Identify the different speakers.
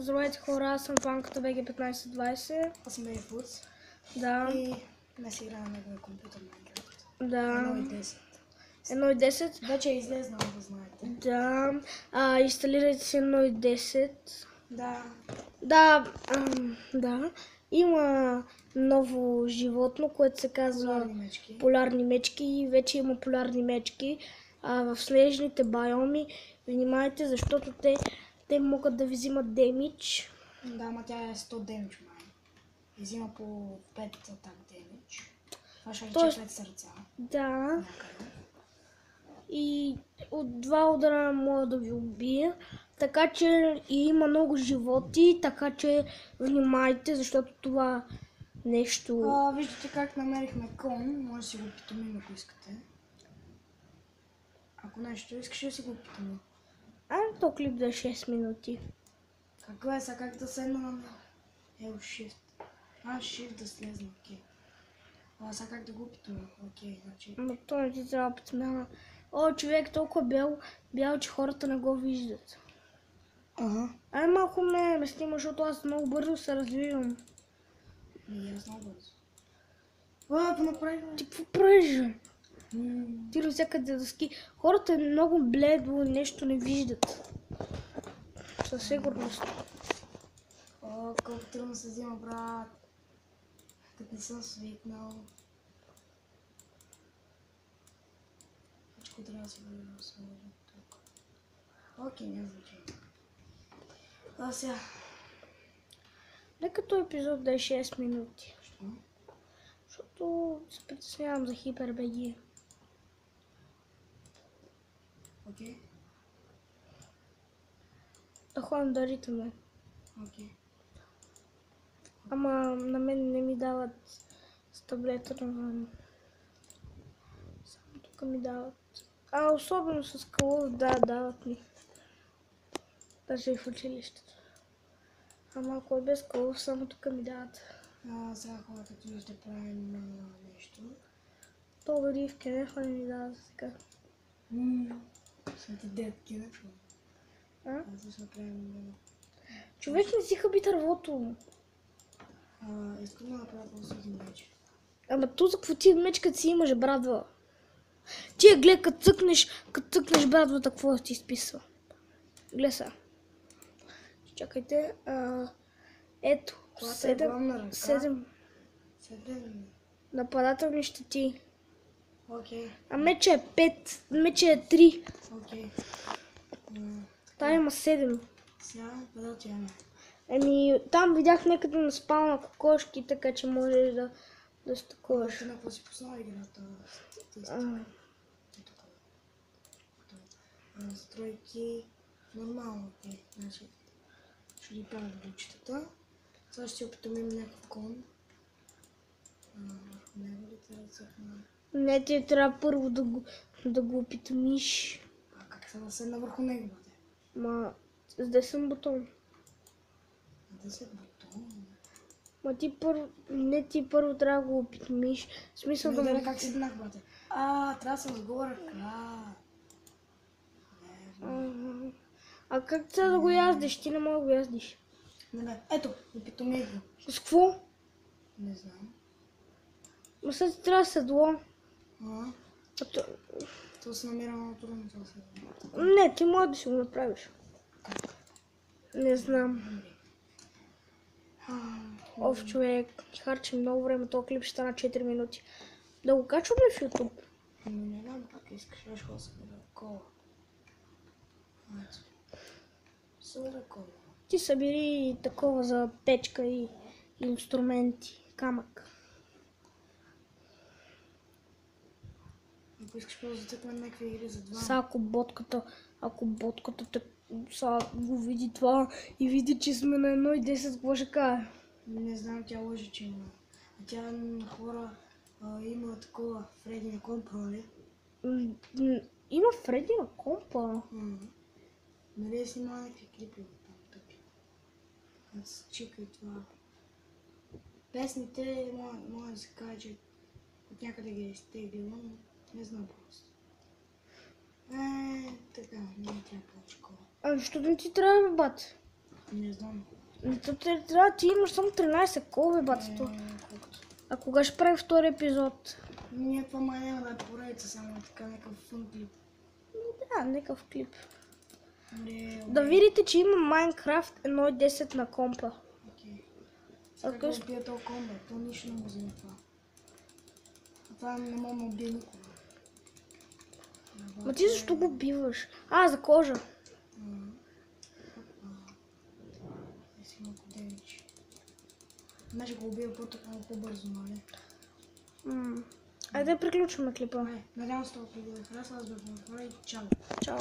Speaker 1: Здравейте хора, аз съм Ванката BG1520.
Speaker 2: Аз съм Фудс.
Speaker 1: Да.
Speaker 2: И днес играя на неговия компютър Minecraft.
Speaker 1: Да.
Speaker 2: 1.10.
Speaker 1: 1.10.
Speaker 2: Вече е излезнал, да знаете.
Speaker 1: Да. Инсталирайте си 1.10.
Speaker 2: Да.
Speaker 1: Да. Има ново животно, което се казва полярни мечки. И вече има полярни мечки. В снежните байоми внимайте, защото те могат да ви взимат демидж.
Speaker 2: Да, ама тя е 100 демидж, май. И взима по 5 атак демидж. Това ще рече 5 сърца.
Speaker 1: Да.
Speaker 2: Някъде.
Speaker 1: И от 2 удара може да ви убие. Така че и има много животи, така че внимайте, защото това нещо...
Speaker 2: Виждате как намерихме кон, може да си го питомим, ако искате. Ако нещо искаш да си го питомим.
Speaker 1: То клип да е 6 минути.
Speaker 2: Какво е сега, как да седна на него? Shift. Shift да слезна, окей. Сега как да го питомим? Окей, значи...
Speaker 1: Но то не ти трябва питомяна. Човек толкова бял, че хората не го виждат. Малко ме снима, защото аз много бързо се развивам.
Speaker 2: Аз много бързо. Понаправи.
Speaker 1: Ти какво правиш? Ти навсякъде дъски. Хората е много бледо, нещо не виждат. Със сигурност.
Speaker 2: Колко трудно се взима, брат. Като не съм свикнал. Всичко трябва да се сложи тук. Окей, няма значение. Сега.
Speaker 1: Нека този епизод да е 6 минути.
Speaker 2: Защо?
Speaker 1: Защото се притеснявам за HyperBG.
Speaker 2: Окей.
Speaker 1: Да ходим да ритаме.
Speaker 2: Окей.
Speaker 1: Ама на мен не ми дават с таблета навън. Само тук ми дават. Особено с Call, дават ми. Даже и в училището. Ама ако е без Call, само тук ми дават.
Speaker 2: Сега хора, като ще правим нещо.
Speaker 1: То дори в Кенефа не ми дават за сега.
Speaker 2: Свети дед Кенефа. Ще правим...
Speaker 1: Човек не си хаби дървото.
Speaker 2: Искам да направя просто един меч.
Speaker 1: Ама то за какво ти меч, като си имаш брадва? Ти гледай, като цъкнеш брадвата, какво ти изписва? Гледай сега. Чакайте. Ето. 7 нападателни щити.
Speaker 2: Окей.
Speaker 1: А меча е 5. Меча е 3.
Speaker 2: Окей.
Speaker 1: Та има 7.
Speaker 2: Сега, къде отиваме?
Speaker 1: Там видях някъде на спална кокошки, така че можеш да стъкуваш.
Speaker 2: Ти на какво си познал играта? Настройки. Нормално, окей. Значи, ще ги правим бучетата. Сега ще си опитаме някакъв кон. Върху него ли трябва да цъкна?
Speaker 1: Не, ти трябва първо да го опитомиш.
Speaker 2: Как се да седна върху него, бъде?
Speaker 1: С десен бутон.
Speaker 2: Десен бутон?
Speaker 1: Ти първо трябва да го опитомиш. В смисъл да
Speaker 2: му... Как седнах, брате? Трябва да съм с гола ръка.
Speaker 1: Как трябва да го яздиш? Ти не можеш да го яздиш.
Speaker 2: Ето, опитомих го.
Speaker 1: С какво?
Speaker 2: Не знам.
Speaker 1: Сега ти трябва седло.
Speaker 2: То се намира много трудно това седло.
Speaker 1: Не, ти може да си го направиш. Не знам. Човек, харчим много време, този клип ще стана 4 минути. Да го качвам ли в YouTube?
Speaker 2: Не знам как искаш, виж какво се бъде кола. Събира кола.
Speaker 1: Ти събери такова за печка и инструменти, камък.
Speaker 2: Ако искаш да затъкваме някакви игри за два.
Speaker 1: Сега ако ботката го види това и види, че сме на 1.10, какво ще каже?
Speaker 2: Не знам, тя лъжи, че има. Тя на хора има такова Фреди на компа, нали?
Speaker 1: Има Фреди на компа?
Speaker 2: Нали си има някакви клипи там тъпи. Аз чика и това. Песните може да се каже, че от някъде ги е изтеглила, но не знам просто. Така, не ми трябва повече кола.
Speaker 1: Защо да не ти трябва, бе, бат?
Speaker 2: Не знам.
Speaker 1: Трябва ти имаш само 13 колби, бацето.
Speaker 2: Колкото.
Speaker 1: А кога ще прави втори епизод?
Speaker 2: Ние това май няма да е поредица, само е така някакъв фън клип.
Speaker 1: Да, някакъв клип.
Speaker 2: Не,
Speaker 1: Да видите, че има Minecraft 1.10 на компа.
Speaker 2: окей. Сега
Speaker 1: Ако
Speaker 2: как убия този комбе, то нищо не му вземе това. А това не мога да убие никога.
Speaker 1: Ма ти защо го биваш? А, за кожа.
Speaker 2: Си малко девичи. Значи го убия малко по-бързо, нали?
Speaker 1: Айде да приключваме клипа.
Speaker 2: Надявам се това да ви хареса, аз бях и чао!
Speaker 1: Чао.